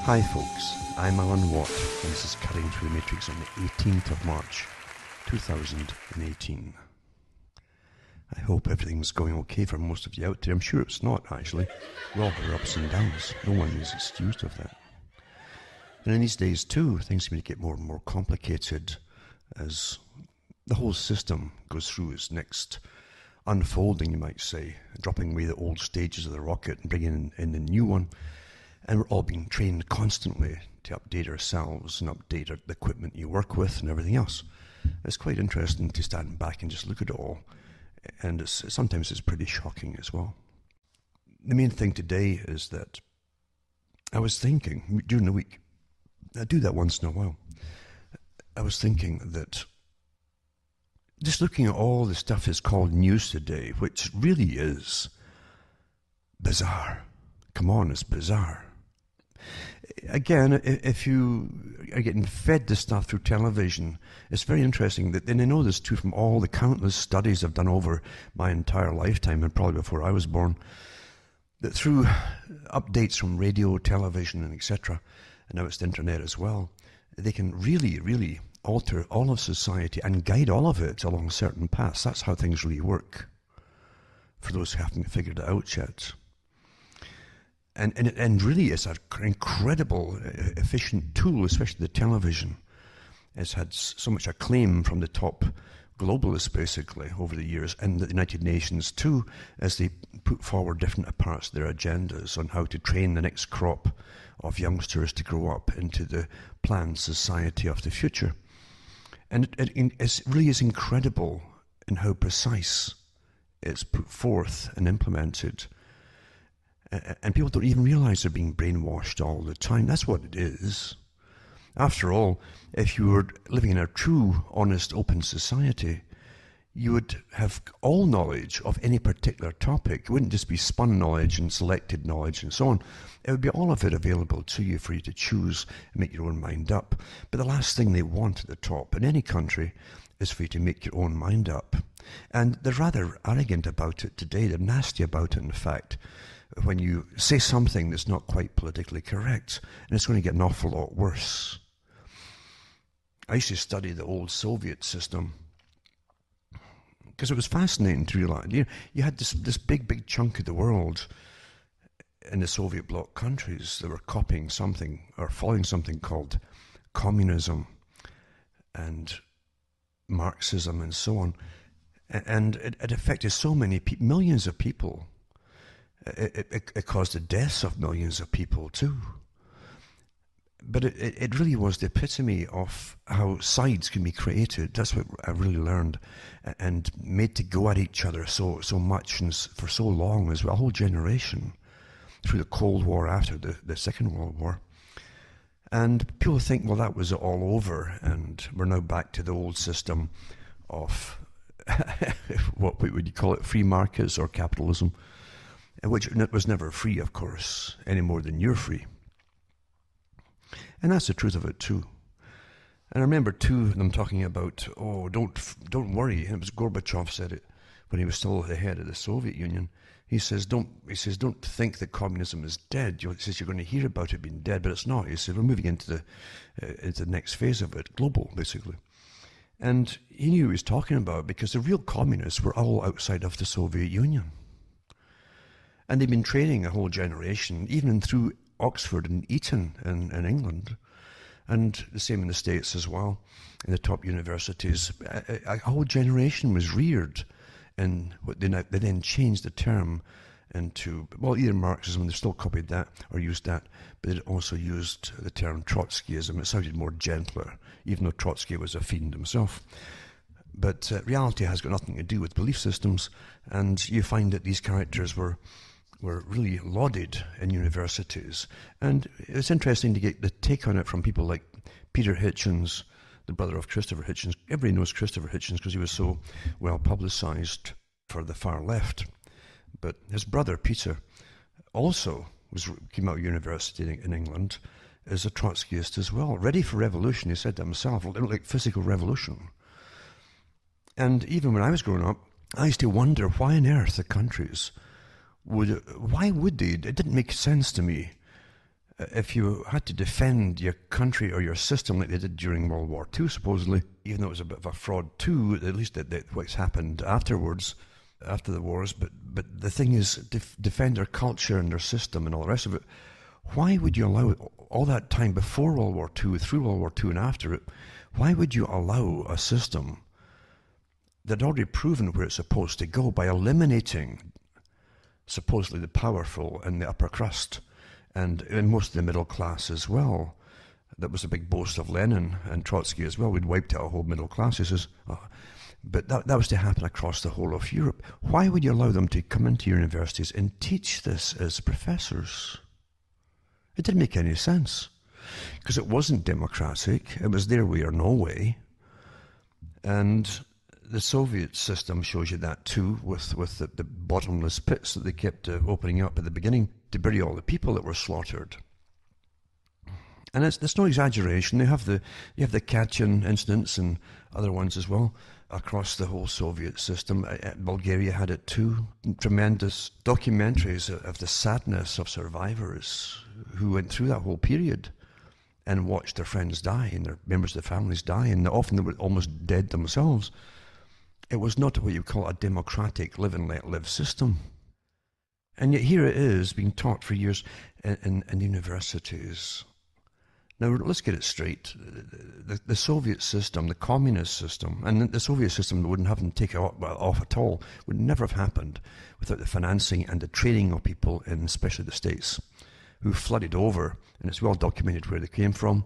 Hi folks, I'm Alan Watt and this is Cutting Through the Matrix on the 18th of March 2018. I hope everything's going okay for most of you out there. I'm sure it's not actually. We all have our ups and downs. No one is excused of that. And in these days too, things seem to get more and more complicated as the whole system goes through its next unfolding, you might say, dropping away the old stages of the rocket and bringing in the new one. And we're all being trained constantly to update ourselves and update the equipment you work with and everything else. It's quite interesting to stand back and just look at it all. And sometimes it's pretty shocking as well. The main thing today is that I was thinking during the week, I do that once in a while, I was thinking that just looking at all the stuff that's called news today, which really is bizarre. Come on, it's bizarre. Again, if you are getting fed this stuff through television, it's very interesting that, and I know this too from all the countless studies I've done over my entire lifetime, and probably before I was born, that through updates from radio, television, and etc., and now it's the internet as well, they can really, really alter all of society and guide all of it along certain paths. That's how things really work, for those who haven't figured it out yet. And really it's an incredible, efficient tool, especially the television. It's had so much acclaim from the top globalists, basically, over the years, and the United Nations too, as they put forward different parts of their agendas on how to train the next crop of youngsters to grow up into the planned society of the future. And it really is incredible in how precise it's put forth and implemented. And people don't even realize they're being brainwashed all the time. That's what it is. After all, if you were living in a true, honest, open society, you would have all knowledge of any particular topic. It wouldn't just be spun knowledge and selected knowledge and so on. It would be all of it available to you for you to choose and make your own mind up. But the last thing they want at the top in any country is for you to make your own mind up. And they're rather arrogant about it today. They're nasty about it, in fact, when you say something that's not quite politically correct, and it's going to get an awful lot worse. I used to study the old Soviet system because it was fascinating to realize, you had this big chunk of the world in the Soviet bloc countries that were copying something or following something called communism and Marxism and so on, and it affected so many millions of people. It caused the deaths of millions of people too. But it really was the epitome of how sides can be created. That's what I really learned, and made to go at each other so much and for so long as well, a whole generation, through the Cold War, after the Second World War. And people think, well, that was all over, and we're now back to the old system of what would you call it, free markets or capitalism, which was never free, of course, any more than you're free. And that's the truth of it too. And I remember too them talking about, oh, don't worry. And it was Gorbachev said it when he was still the head of the Soviet Union. He says, don't think that communism is dead. He says you're going to hear about it being dead, but it's not. He said we're moving into the next phase of it, global, basically. And he knew what he was talking about because the real communists were all outside of the Soviet Union. And they've been training a whole generation, even through Oxford and Eton in England, and the same in the States as well, in the top universities. A whole generation was reared in what they then changed the term into, well, either Marxism, they still copied that or used that, but it also used the term Trotskyism. It sounded more gentler, even though Trotsky was a fiend himself. But reality has got nothing to do with belief systems, and you find that these characters were really lauded in universities. And it's interesting to get the take on it from people like Peter Hitchens, the brother of Christopher Hitchens. Everybody knows Christopher Hitchens because he was so well publicized for the far left. But his brother, Peter, also came out of university in England as a Trotskyist as well. Ready for revolution, he said to himself, like physical revolution. And even when I was growing up, I used to wonder why on earth the countries why would they? It didn't make sense to me If you had to defend your country or your system like they did during World War II, supposedly, even though it was a bit of a fraud too, at least what's happened afterwards, after the wars, but the thing is, defend their culture and their system and all the rest of it. Why would you allow all that time before World War II, through World War II and after it, why would you allow a system that had already proven where it's supposed to go by eliminating supposedly the powerful and the upper crust and most of the middle class as well? That was a big boast of Lenin and Trotsky as well. We'd wiped out a whole middle class. He says, but that was to happen across the whole of Europe. Why would you allow them to come into your universities and teach this as professors? It didn't make any sense, because it wasn't democratic. It was their way or no way. And the Soviet system shows you that too, with the bottomless pits that they kept opening up at the beginning to bury all the people that were slaughtered. And it's no exaggeration. You have the Katyn incidents and other ones as well across the whole Soviet system. Bulgaria had it too. Tremendous documentaries of the sadness of survivors who went through that whole period and watched their friends die and their members of the families die, and often they were almost dead themselves. It was not what you call a democratic live and let live system. And yet here it is being taught for years in universities. Now, let's get it straight. The Soviet system, the communist system, and the Soviet system wouldn't have them take it off at all, would never have happened without the financing and the training of people in especially the States who flooded over, and it's well documented where they came from,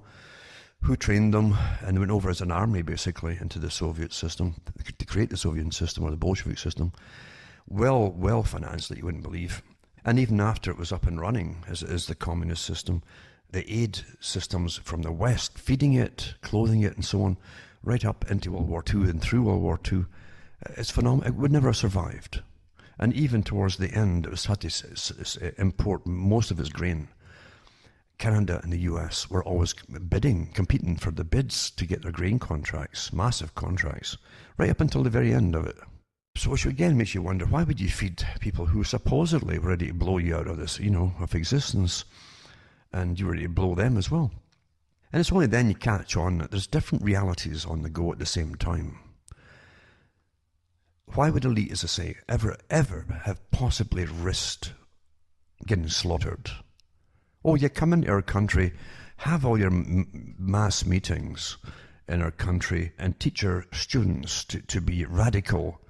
who trained them, and went over as an army basically into the Soviet system to create the Soviet system or the Bolshevik system. Well financed that you wouldn't believe. And even after it was up and running as the communist system, the aid systems from the West, feeding it, clothing it, and so on, right up into World War II and through World War II, it's phenomenal. It would never have survived. And even towards the end, it was had to import most of its grain. Canada and the US were always competing for the bids to get their grain contracts, massive contracts, right up until the very end of it. So which again makes you wonder, why would you feed people who supposedly were ready to blow you out of this, of existence? And you were ready to blow them as well. And it's only then you catch on that there's different realities on the go at the same time. Why would elite, as I say, ever have possibly risked getting slaughtered? Oh, you come into our country, have all your mass meetings in our country and teach our students to be radical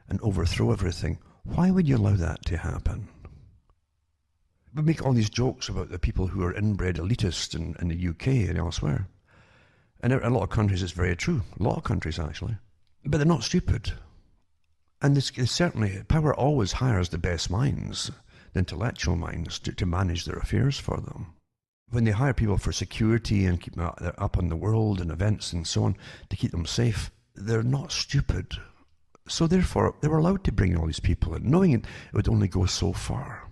and overthrow everything. Why would you allow that to happen? We make all these jokes about the people who are inbred elitists in the UK and elsewhere. And in a lot of countries it's very true. A lot of countries actually. But they're not stupid. And certainly, power always hires the best minds, the intellectual minds, to manage their affairs for them. When they hire people for security and keep them up on the world and events and so on, to keep them safe, they're not stupid. So therefore, they were allowed to bring all these people in, knowing it would only go so far.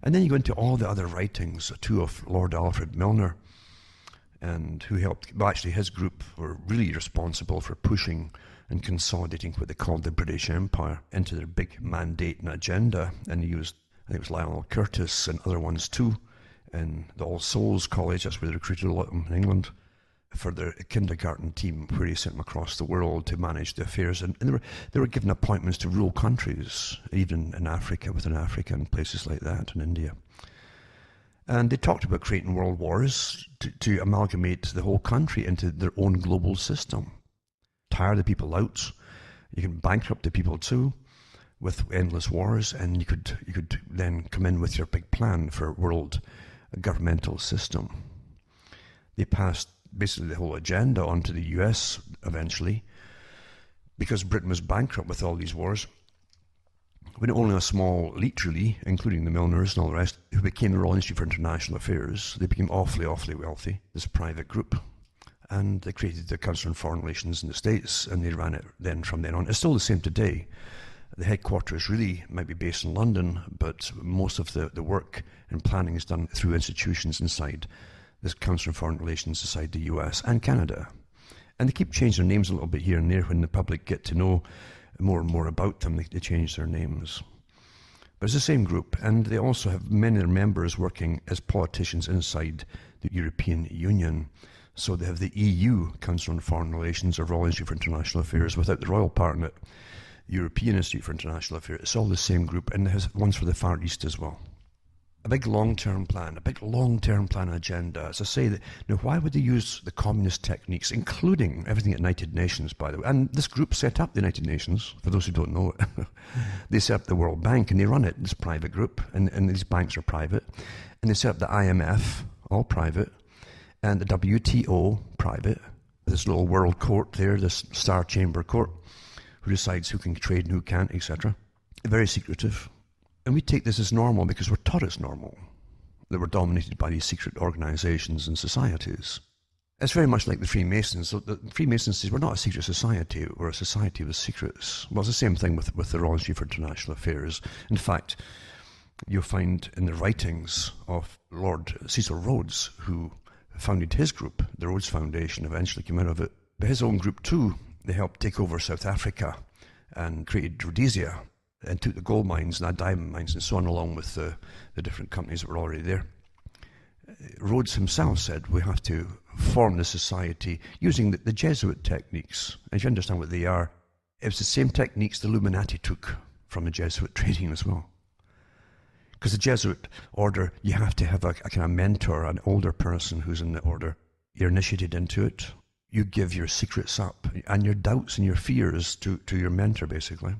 And then you go into all the other writings, too, of Lord Alfred Milner, and who helped, well, actually his group were really responsible for pushing and consolidating what they called the British Empire into their big mandate and agenda. And he used, I think it was Lionel Curtis and other ones too, in the All Souls College, that's where they recruited a lot of them in England, for their kindergarten team, where he sent them across the world to manage the affairs. And they were given appointments to rule countries, even in Africa, within Africa and places like that, in India. And they talked about creating world wars to amalgamate the whole country into their own global system. Tire the people out. You can bankrupt the people too with endless wars, and you could then come in with your big plan for a world governmental system. They passed basically the whole agenda onto the US eventually, because Britain was bankrupt with all these wars. When only a small elite, really, including the Milners and all the rest, who became the Royal Institute for International Affairs, they became awfully wealthy, this private group. And they created the Council on Foreign Relations in the States, and they ran it then from then on. It's still the same today. The headquarters really might be based in London, but most of the work and planning is done through institutions inside this Council on Foreign Relations inside the US and Canada. And they keep changing their names a little bit here and there when the public get to know more and more about them. They change their names. But it's the same group, and they also have many of their members working as politicians inside the European Union. So they have the EU, Council on Foreign Relations, or Royal Institute for International Affairs, without the royal part in it. European Institute for International Affairs. It's all the same group, and it has ones for the Far East as well. A big long-term plan agenda. As I say, now why would they use the communist techniques, including everything at United Nations, by the way? And this group set up the United Nations, for those who don't know it. They set up the World Bank, and they run it, this private group, and these banks are private. And they set up the IMF, all private, and the WTO, private. This little world court there, this Star Chamber court, who decides who can trade and who can't, etc. Very secretive. And we take this as normal because we're taught it's normal, that we're dominated by these secret organizations and societies. It's very much like the Freemasons. So the Freemasons says we're not a secret society, we're a society with secrets. Well, it's the same thing with the Royal Institute for International Affairs. In fact, you'll find in the writings of Lord Cecil Rhodes, who founded his group, the Rhodes Foundation, eventually came out of it. But his own group too, they helped take over South Africa and created Rhodesia and took the gold mines and the diamond mines and so on, along with the different companies that were already there. Rhodes himself said we have to form the society using the Jesuit techniques. If you understand what they are, it was the same techniques the Illuminati took from the Jesuit training as well. Because the Jesuit order, you have to have a kind of mentor, an older person who's in the order. You're initiated into it. You give your secrets up and your doubts and your fears to your mentor, basically.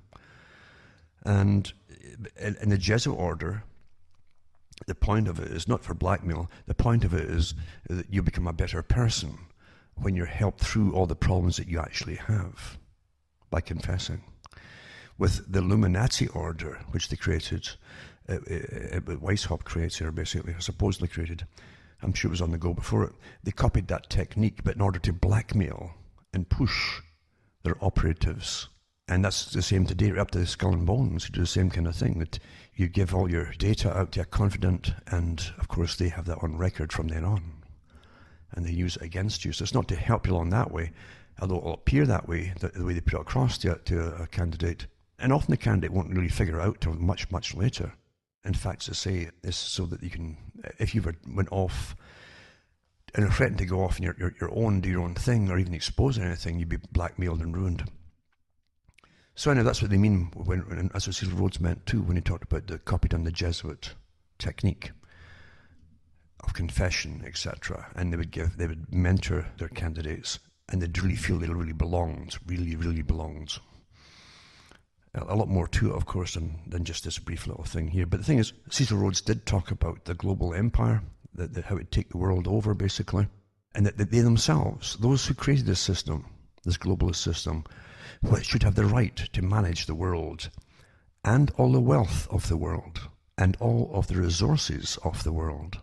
And in the Jesuit order, the point of it is not for blackmail. The point of it is that you become a better person when you're helped through all the problems that you actually have by confessing. With the Illuminati order, which they created, Weishaupt created, or basically supposedly created, I'm sure it was on the go before it, they copied that technique, but in order to blackmail and push their operatives. And that's the same today, up to the Skull and Bones, who do the same kind of thing, that you give all your data out to a confidant, and of course they have that on record from then on, and they use it against you. So it's not to help you along that way, although it will appear that way, the way they put it across to a candidate. And often the candidate won't really figure it out till much, much later. In fact, to say is so that you can, if you went off and are threatened to go off and do your own thing, or even expose anything, you'd be blackmailed and ruined. So anyway, that's what they mean when as what Cecil Rhodes meant too, when he talked about the copied on the Jesuit technique of confession, etc. And they would mentor their candidates, and they'd really feel they really belonged, really belonged. A lot more to it, of course, than just this brief little thing here. But the thing is, Cecil Rhodes did talk about the global empire, how it would take the world over, basically. And that they themselves, those who created this system, this globalist system, should have the right to manage the world and all the wealth of the world and all of the resources of the world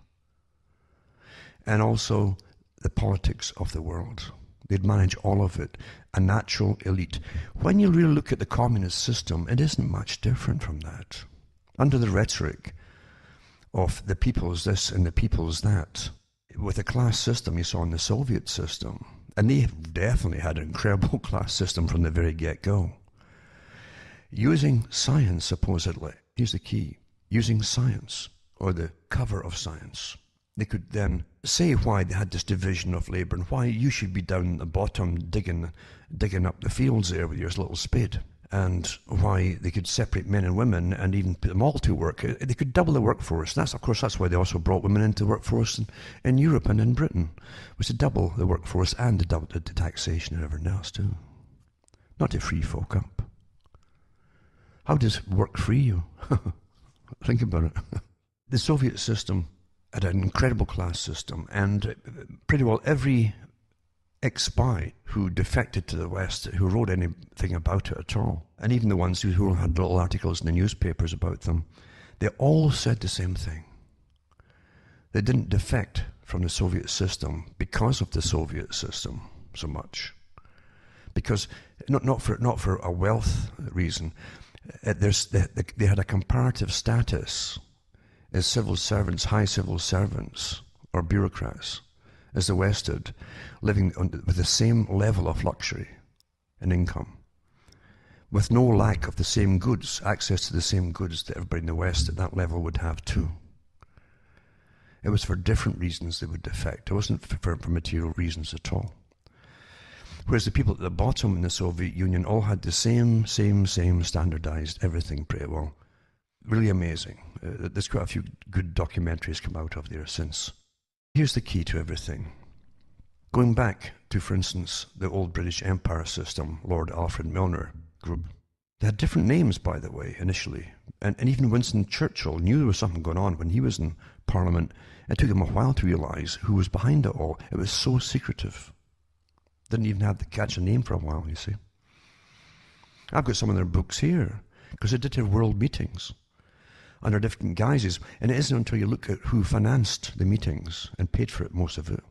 and also the politics of the world. They'd manage all of it, a natural elite. When you really look at the communist system, it isn't much different from that. Under the rhetoric of the people's this and the people's that, with a class system you saw in the Soviet system, and they definitely had an incredible class system from the very get-go. Using science, supposedly, here's the key, using science, or the cover of science, they could then say why they had this division of labour and why you should be down at the bottom digging up the fields there with your little spade, and why they could separate men and women and even put them all to work. They could double the workforce. That's why they also brought women into the workforce in Europe and in Britain, was to double the workforce and to double the taxation and everything else too. Not to free folk up. How does work free you? Think about it. The Soviet system had an incredible class system, and pretty well every ex-spy who defected to the West, who wrote anything about it at all, and even the ones who had little articles in the newspapers about them, they all said the same thing. They didn't defect from the Soviet system because of the Soviet system so much. Because, not for a wealth reason, they had a comparative status as civil servants, high civil servants, or bureaucrats, as the West did, living with the same level of luxury and income. with no lack of the same goods, access to the same goods that everybody in the West at that level would have too. It was for different reasons they would defect. It wasn't for material reasons at all. Whereas the people at the bottom in the Soviet Union all had the same standardized everything pretty well. Really amazing. There's quite a few good documentaries come out of there since. Here's the key to everything. Going back to, for instance, the old British Empire system, Lord Alfred Milner group. They had different names, by the way, initially. And even Winston Churchill knew there was something going on when he was in Parliament. It took him a while to realise who was behind it all. It was so secretive. Didn't even have to catch a name for a while, you see. I've got some of their books here, because they did have world meetings under different guises. And it isn't until you look at who financed the meetings and paid for it, most of it,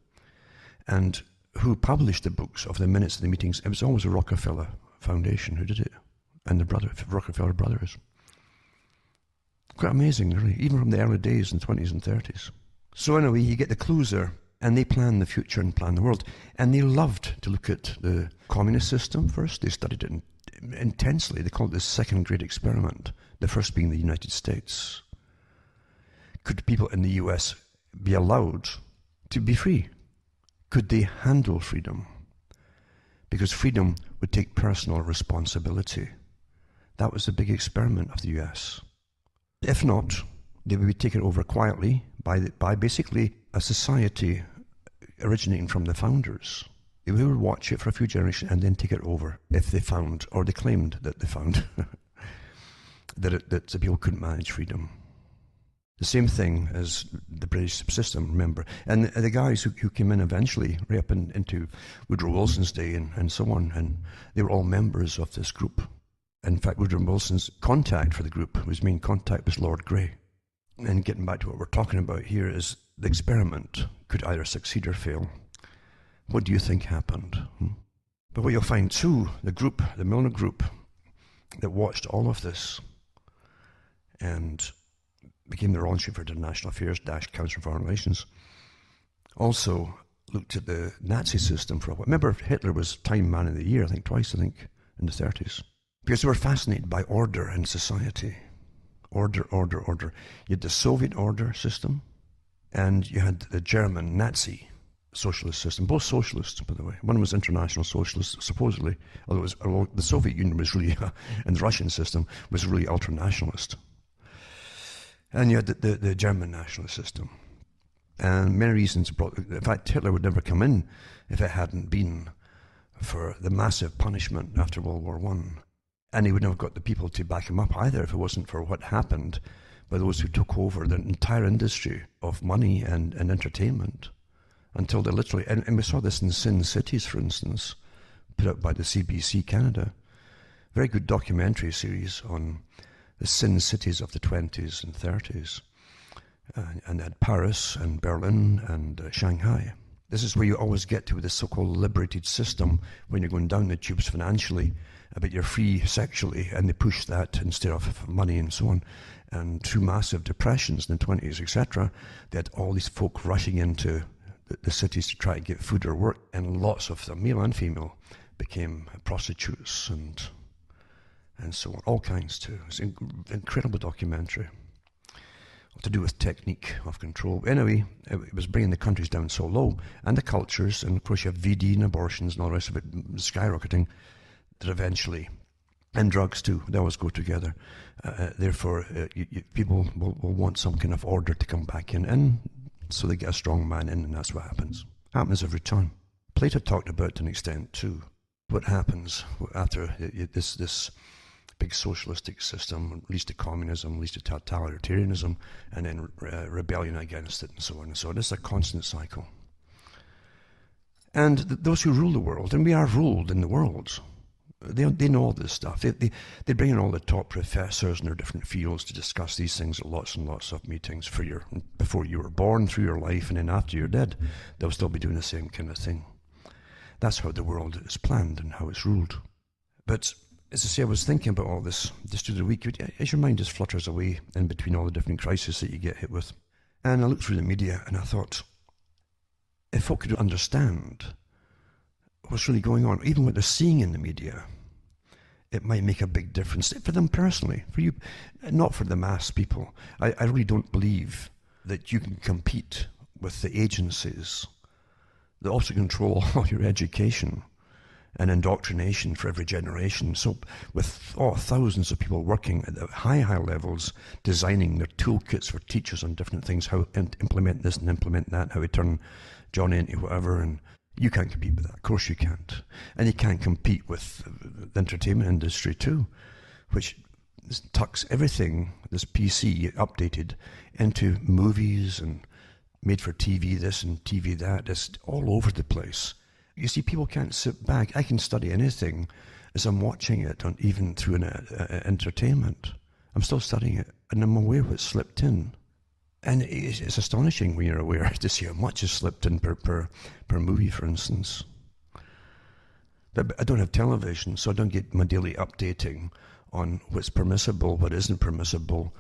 and who published the books of the minutes of the meetings. It was always a Rockefeller Foundation who did it, and the Rockefeller brothers. Quite amazing, really, even from the early days in the 20s and 30s. So anyway, you get the clues there, and they plan the future and plan the world. And they loved to look at the communist system first. They studied it intensely. They called it the second great experiment, the first being the United States. Could people in the US be allowed to be free? Could they handle freedom? Because freedom would take personal responsibility. That was the big experiment of the US. If not, they would be taken over quietly by basically a society originating from the founders. They would watch it for a few generations and then take it over if they found, or they claimed that they found, that the people couldn't manage freedom. The same thing as the British system, remember. And the guys who came in eventually, right up into Woodrow Wilson's day and so on, and they were all members of this group. In fact, Woodrow Wilson's contact for the group, his main contact was Lord Grey. And getting back to what we're talking about here is the experiment could either succeed or fail. What do you think happened? But what you'll find too, the Milner group that watched all of this and became the Royal for International Affairs - Council for Foreign Relations, also looked at the Nazi system for a while. Remember, Hitler was Time Man of the Year, twice, in the 30s. Because they were fascinated by order in society. Order. You had the Soviet order system, and you had the German Nazi socialist system. Both socialists, by the way. One was international socialist, supposedly, although the Soviet Union was really, and the Russian system was really ultranationalist. And you had the German nationalist system. And many reasons in fact, Hitler would never come in if it hadn't been for the massive punishment after World War I. And he wouldn't have got the people to back him up either if it wasn't for what happened by those who took over the entire industry of money and entertainment until they literally, and we saw this in Sin Cities, for instance, put out by the CBC Canada. Very good documentary series on the Sin Cities of the 20s and 30s. And they had Paris and Berlin and Shanghai. This is where you always get to with this so-called liberated system when you're going down the tubes financially, but you're free sexually, and they push that instead of money and so on. And through massive depressions in the 20s, etc., they had all these folk rushing into the cities to try to get food or work, and lots of them, male and female, became prostitutes and so on, all kinds too. It's an incredible documentary to do with technique of control. Anyway, it was bringing the countries down so low, and the cultures, and of course you have VD and abortions and all the rest of it skyrocketing, that eventually, and drugs too, they always go together. Therefore, people will want some kind of order to come back in, and so they get a strong man in, and that's what happens. Happens every time. Plato talked about it to an extent too. What happens after this big socialistic system leads to communism, leads to totalitarianism, and then rebellion against it, and so on and so on. It's a constant cycle. And those who rule the world, and we are ruled in the world, they know all this stuff. They bring in all the top professors in their different fields to discuss these things at lots and lots of meetings before you were born, through your life, and then after you're dead, they'll still be doing the same kind of thing. That's how the world is planned and how it's ruled. But as I say, I was thinking about all this just through the week, as your mind just flutters away in between all the different crises that you get hit with. And I looked through the media and I thought, if folk could understand what's really going on, even what they're seeing in the media, it might make a big difference for them personally, for you, not for the mass people. I really don't believe that you can compete with the agencies that also control all your education and indoctrination for every generation. So with thousands of people working at the high levels, designing their toolkits for teachers on different things, how to implement this and implement that, how to turn Johnny into whatever, and you can't compete with that. Of course you can't. And you can't compete with the entertainment industry too, which tucks everything, this PC updated, into movies and made for TV this and TV that. It's all over the place. You see, people can't sit back. I can study anything as I'm watching it, even through an entertainment. I'm still studying it, and I'm aware what's slipped in. And it's astonishing when you're aware to see how much is slipped in per movie, for instance. But I don't have television, so I don't get my daily updating on what's permissible, what isn't permissible,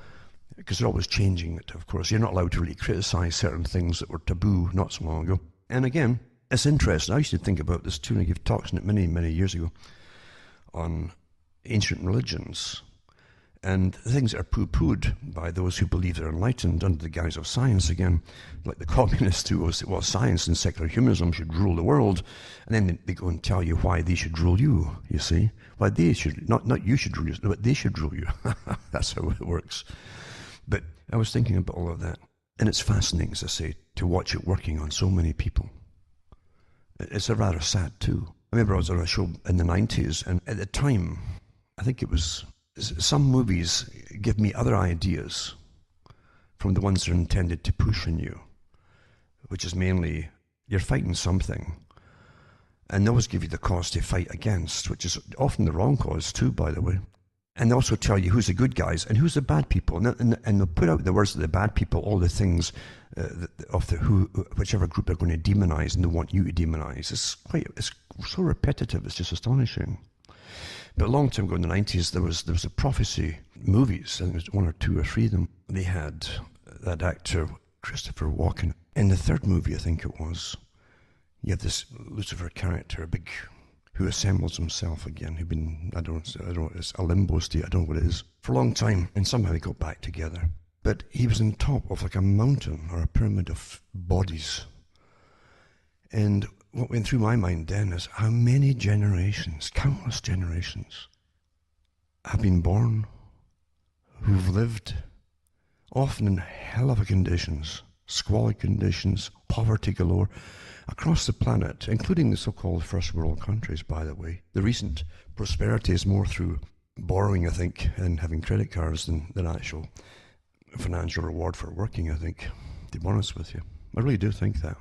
because they're always changing it, of course. You're not allowed to really criticize certain things that were taboo not so long ago. And again, it's interesting. I used to think about this too, and I gave talks on it many years ago on ancient religions and things that are poo-pooed by those who believe they're enlightened under the guise of science again, like the communists who say, well, science and secular humanism should rule the world, and then they go and tell you why they should rule you, you see. Why they should, not you should rule you, but they should rule you. That's how it works. But I was thinking about all of that, and it's fascinating, as I say, to watch it working on so many people. It's a rather sad too. I remember I was on a show in the 90s, and at the time, I think it was, some movies give me other ideas from the ones that are intended to push on you, which is mainly, you're fighting something, and they always give you the cause to fight against, which is often the wrong cause too, by the way. And they also tell you who's the good guys and who's the bad people. And they'll put out the words of the bad people, all the things of whichever group they're going to demonize, and they want you to demonize. It's so repetitive, it's just astonishing. But a long time ago in the 90s, there was a prophecy movies, and there was one or two or three of them. They had that actor, Christopher Walken. In the third movie, I think it was, you have this Lucifer character, who assembles himself again, who'd been, I don't know, it's a limbo state, I don't know what it is, for a long time, and somehow they got back together. But he was on top of like a mountain or a pyramid of bodies. And what went through my mind then is how many generations, countless generations, have been born, who've lived, often in hell of conditions, squalid conditions, poverty galore, across the planet, including the so-called first world countries, by the way. The recent prosperity is more through borrowing, I think, and having credit cards than actual financial reward for working, I think, to be honest with you. I really do think that.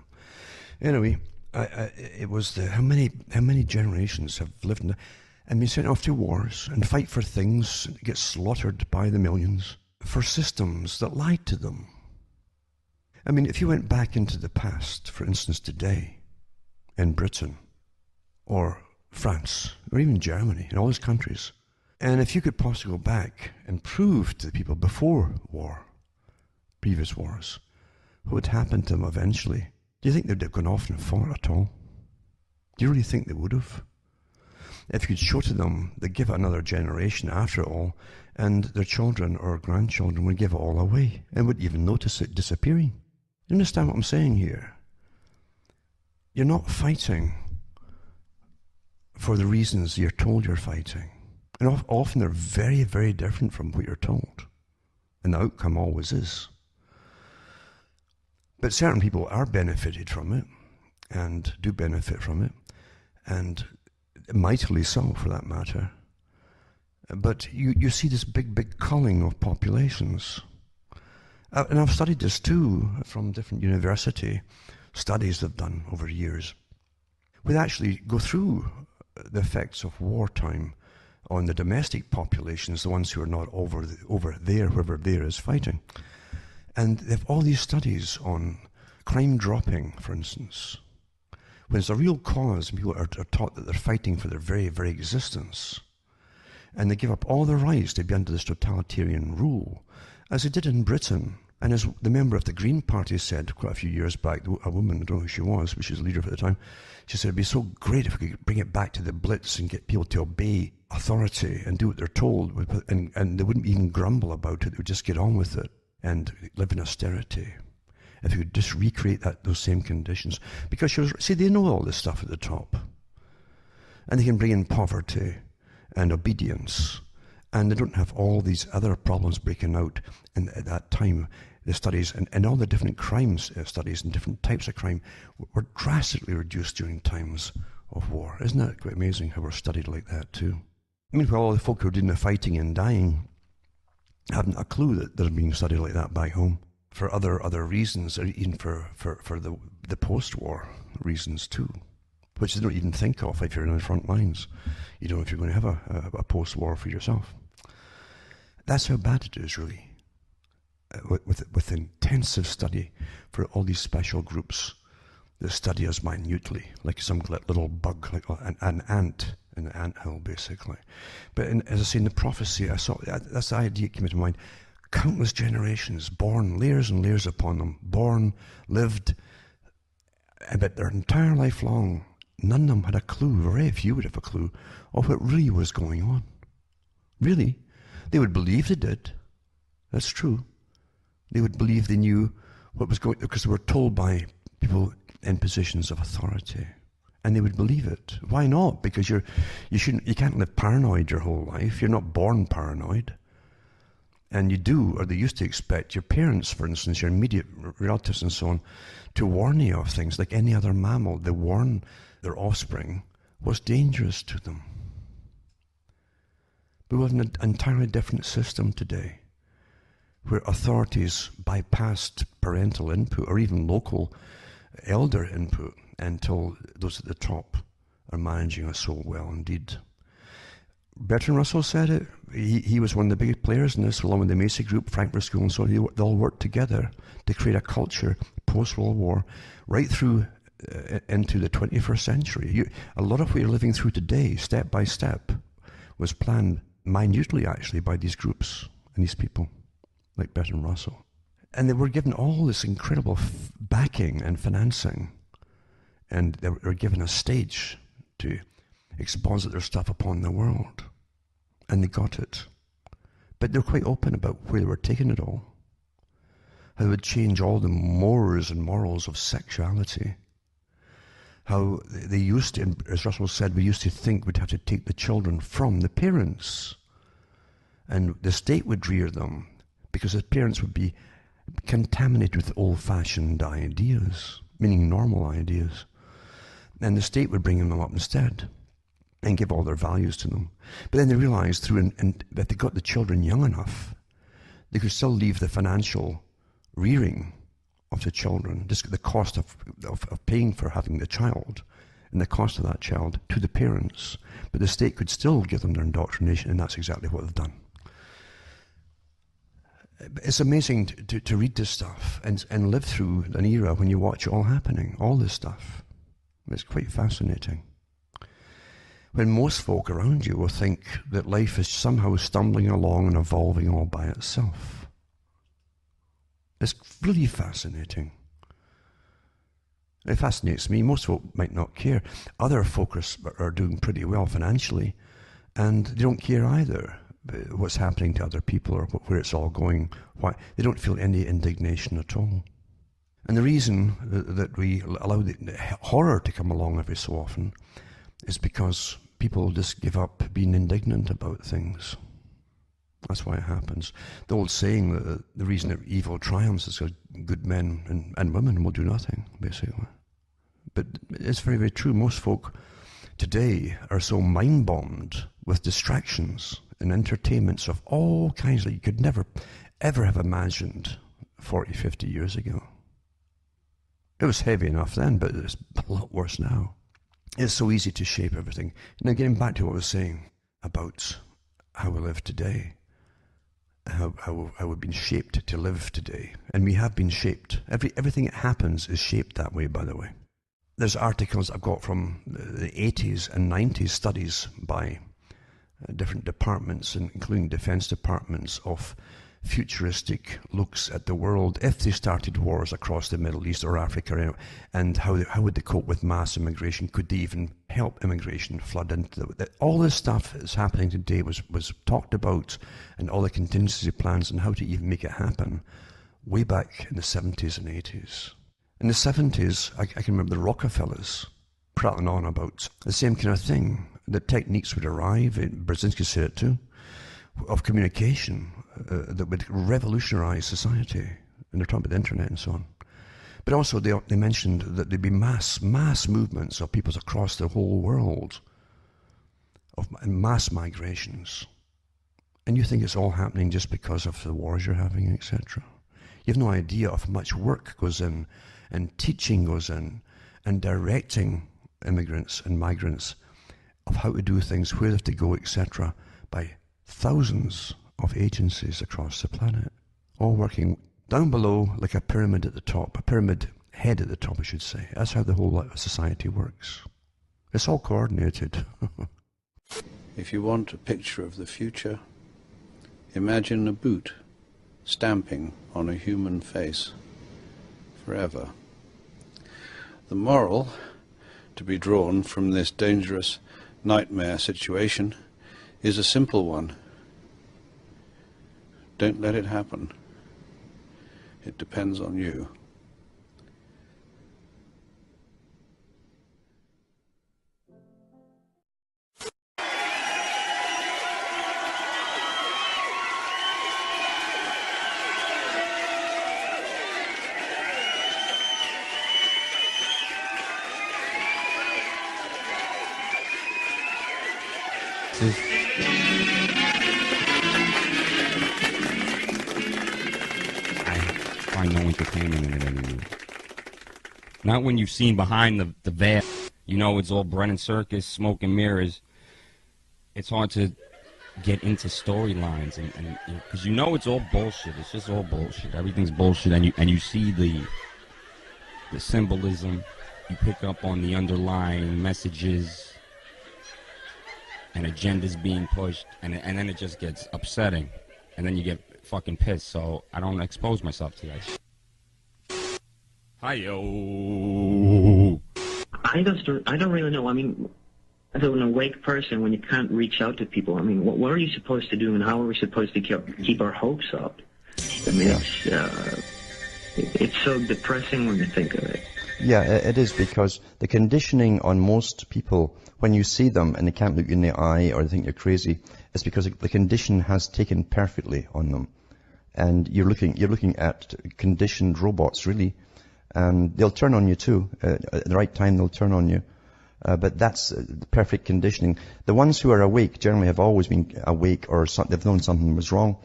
Anyway, it was how many generations have lived in and been sent off to wars and fight for things, get slaughtered by the millions, for systems that lied to them. I mean, if you went back into the past, for instance, today, in Britain, or France, or even Germany, and all these countries, and if you could possibly go back and prove to the people before war, previous wars, what would happen to them eventually, do you think they'd have gone off and fought at all? Do you really think they would have? If you could show to them, they'd give it another generation after it all, and their children or grandchildren would give it all away, and wouldn't even notice it disappearing. You understand what I'm saying here? You're not fighting for the reasons you're told you're fighting. And often they're very, very different from what you're told. And the outcome always is. But certain people are benefited from it, and do benefit from it, and mightily so for that matter. But you see this big culling of populations. And I've studied this too from different university studies they've done over years. We actually go through the effects of wartime on the domestic populations, the ones who are not over there, whoever there is fighting. And they have all these studies on crime dropping, for instance. When it's a real cause, people are taught that they're fighting for their very, very existence. And they give up all their rights to be under this totalitarian rule, as they did in Britain And as the member of the Green Party said quite a few years back, a woman, I don't know who she was, but she was the leader at the time, she said it'd be so great if we could bring it back to the Blitz and get people to obey authority and do what they're told, and they wouldn't even grumble about it, they would just get on with it and live in austerity. If you could just recreate those same conditions. Because see, they know all this stuff at the top. And they can bring in poverty and obedience. And they don't have all these other problems breaking out at that time. The studies and all the different crimes studies and different types of crime were drastically reduced during times of war. Isn't that quite amazing how we're studied like that too? Meanwhile, all the folk who are doing the fighting and dying haven't a clue that they're being studied like that back home for other reasons, or even for the post-war reasons too, which they don't even think of if you're in the front lines. You don't know if you're going to have a post-war for yourself. That's how bad it is, really. With intensive study for all these special groups that study us minutely, like some little bug, like an ant in the anthill, basically. But as I say, in the prophecy, I saw that's the idea that came into mind. Countless generations, born, layers and layers upon them, born, lived, but their entire life long, none of them had a clue, very few would have a clue, of what really was going on. Really. They would believe they did. That's true. They would believe they knew what was going on, because they were told by people in positions of authority. And they would believe it. Why not? Because you can't live paranoid your whole life. You're not born paranoid. And you do, or they used to expect your parents, for instance, your immediate relatives and so on, to warn you of things like any other mammal. They warn their offspring what's dangerous to them. But we have an entirely different system today, where authorities bypassed parental input or even local elder input until those at the top are managing us so well indeed. Bertrand Russell said it. He was one of the biggest players in this, along with the Macy Group, Frankfurt School, and so on. They all worked together to create a culture post-World War, right through into the 21st century. A lot of what you're living through today, step by step, was planned minutely, actually, by these groups and these people, like Bertrand Russell. And they were given all this incredible backing and financing, and they were given a stage to exposit their stuff upon the world. And they got it. But they're quite open about where they were taking it all. How it would change all the mores and morals of sexuality. How they used to, as Russell said, we used to think we'd have to take the children from the parents. And the state would rear them, because the parents would be contaminated with old-fashioned ideas, meaning normal ideas. And the state would bring them up instead and give all their values to them. But then they realized that they got the children young enough, they could still leave the financial rearing of the children, just the cost of paying for having the child and the cost of that child to the parents. But the state could still give them their indoctrination, and that's exactly what they've done. It's amazing to read this stuff and live through an era when you watch it all happening, all this stuff. It's quite fascinating. When most folk around you will think that life is somehow stumbling along and evolving all by itself. It's really fascinating. It fascinates me. Most folk might not care. Other folk are doing pretty well financially, and they don't care either what's happening to other people or where it's all going. Why they don't feel any indignation at all. And the reason that we allow the horror to come along every so often is because people just give up being indignant about things. That's why it happens. The old saying that the reason that evil triumphs is because good men and women will do nothing, basically. But it's very, very true. Most folk today are so mind-bombed with distractions and entertainments of all kinds that you could never, ever have imagined 40, 50 years ago. It was heavy enough then, but it's a lot worse now. It's so easy to shape everything. Now, getting back to what I was saying about how we live today, how we've been shaped to live today. And we have been shaped. Everything that happens is shaped that way, by the way. There's articles I've got from the 80s and 90s studies by different departments, including defense departments, of futuristic looks at the world if they started wars across the Middle East or Africa, and how would they cope with mass immigration? Could they even help immigration flood into all this stuff that's happening today was talked about, and all the contingency plans and how to even make it happen way back in the 70s and 80s. In the 70s, I can remember the Rockefellers prattling on about the same kind of thing. The techniques would arrive, Brzezinski said it too, of communication that would revolutionize society. And they're talking about the internet and so on. But also they mentioned that there'd be mass movements of peoples across the whole world, of mass migrations. And you think it's all happening just because of the wars you're having, etc. You have no idea of how much work goes in, and teaching goes in, and directing immigrants and migrants of how to do things, where they have to go, etc., by thousands of agencies across the planet, all working down below like a pyramid at the top, a pyramid head at the top, I should say. That's how the whole society works. It's all coordinated. If you want a picture of the future, imagine a boot stamping on a human face forever. The moral to be drawn from this dangerous nightmare situation is a simple one. Don't let it happen. It depends on you. I find no entertainment in it anymore. Not when you've seen behind the veil. You know, it's all Brennan Circus, smoke and mirrors. It's hard to get into storylines, and because you know it's all bullshit. It's just all bullshit. Everything's bullshit, and you see the symbolism. You pick up on the underlying messages and agendas being pushed, and then it just gets upsetting, and then you get fucking pissed. So I don't expose myself to that. Hi-yo. I don't really know. I mean, as an awake person, when you can't reach out to people, I mean, what are you supposed to do, and how are we supposed to keep our hopes up? I mean, it's so depressing when you think of it. Yeah, it is, because the conditioning on most people, when you see them and they can't look you in the eye or they think you're crazy, is because the condition has taken perfectly on them. And you're looking at conditioned robots, really. And they'll turn on you too. At the right time, they'll turn on you. But that's the perfect conditioning. The ones who are awake generally have always been awake, or they've known something was wrong.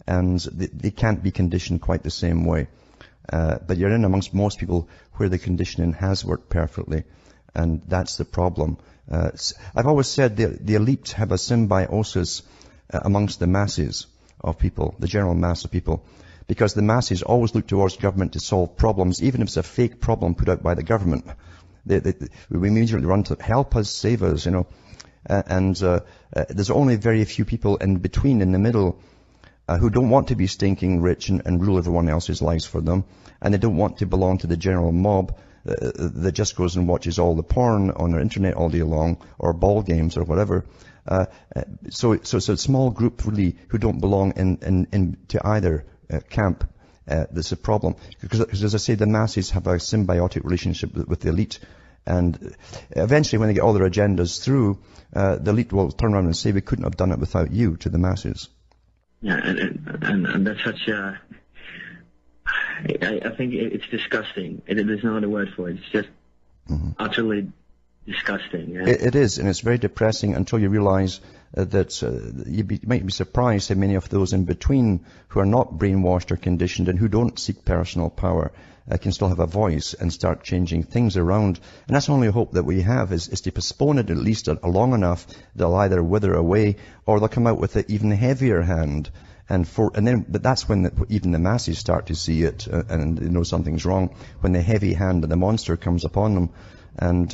And they can't be conditioned quite the same way. But you're in amongst most people where the conditioning has worked perfectly, and that's the problem. I've always said the elite have a symbiosis amongst the masses of people, the general mass of people, because the masses always look towards government to solve problems, even if it's a fake problem put out by the government. We immediately run to help us, save us, you know. And there's only very few people in between, in the middle, who don't want to be stinking rich and rule everyone else's lives for them, and they don't want to belong to the general mob that just goes and watches all the porn on their internet all day long, or ball games or whatever. So it's a small group really who don't belong to either camp. That's a problem, because as I say, the masses have a symbiotic relationship with the elite, and eventually when they get all their agendas through, the elite will turn around and say, we couldn't have done it without you, to the masses. Yeah, and that's such a... I think it's disgusting. There's no other word for it. It's just utterly disgusting. Yeah? It is, and it's very depressing until you realize that you might be surprised how many of those in between who are not brainwashed or conditioned and who don't seek personal power can still have a voice and start changing things around. And that's the only hope that we have, is to postpone it at least long enough. They'll either wither away, or they'll come out with an even heavier hand. But that's when even the masses start to see it and they know something's wrong, when the heavy hand of the monster comes upon them. And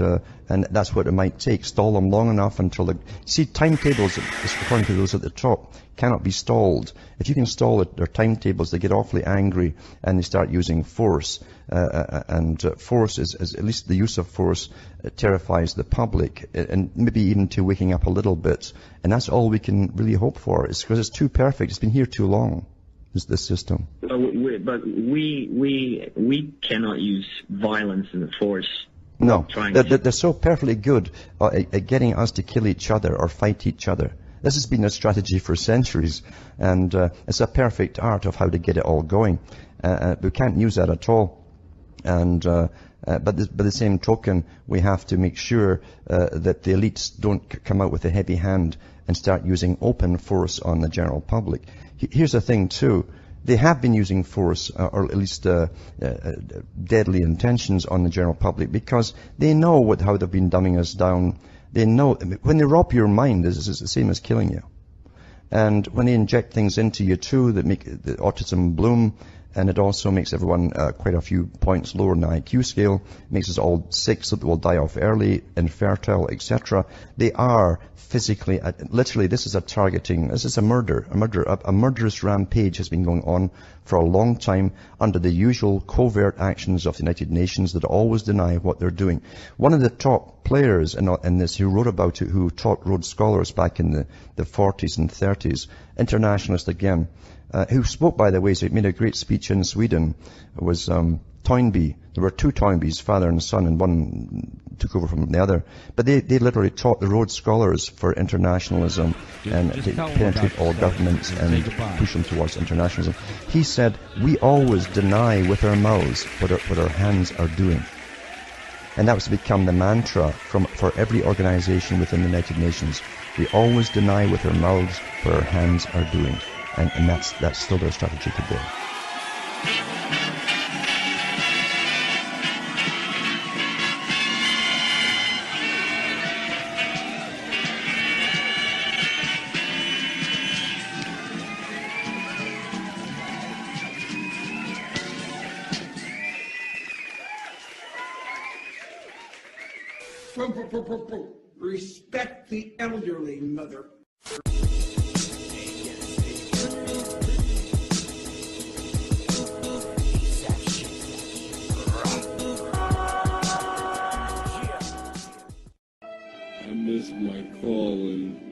that's what it might take. Stall them long enough until see, timetables, according to those at the top, cannot be stalled. If you can stall their timetables, they get awfully angry and they start using force. Force is, at least the use of force, terrifies the public, and maybe even to waking up a little bit. And that's all we can really hope for. It's because it's too perfect. It's been here too long, this system. But we cannot use violence and force. No, they're so perfectly good at getting us to kill each other or fight each other. This has been a strategy for centuries, and it's a perfect art of how to get it all going. We can't use that at all. And by the same token, we have to make sure that the elites don't come out with a heavy hand and start using open force on the general public. Here's the thing too. They have been using force, or at least deadly intentions on the general public, because they know how they've been dumbing us down. They know when they rob your mind, it's the same as killing you. And when they inject things into you too that make the autism bloom, and it also makes everyone quite a few points lower in the IQ scale, makes us all sick so that we'll die off early, infertile, etc. They are physically, literally, this is a targeting, this is a murderous rampage has been going on for a long time under the usual covert actions of the United Nations that always deny what they're doing. One of the top players in this, who wrote about it, who taught Rhodes Scholars back in the 40s and 30s, internationalist again, who spoke, by the way, so he made a great speech in Sweden, was Toynbee. There were two Toynbees, father and son, and one took over from the other. But they literally taught the Rhodes Scholars for internationalism and to penetrate all governments and push them towards internationalism. He said, we always deny with our mouths what our hands are doing. And that was to become the mantra for every organization within the United Nations. We always deny with our mouths what our hands are doing. And that's still their strategy today. Respect the elderly, mother. I miss my calling.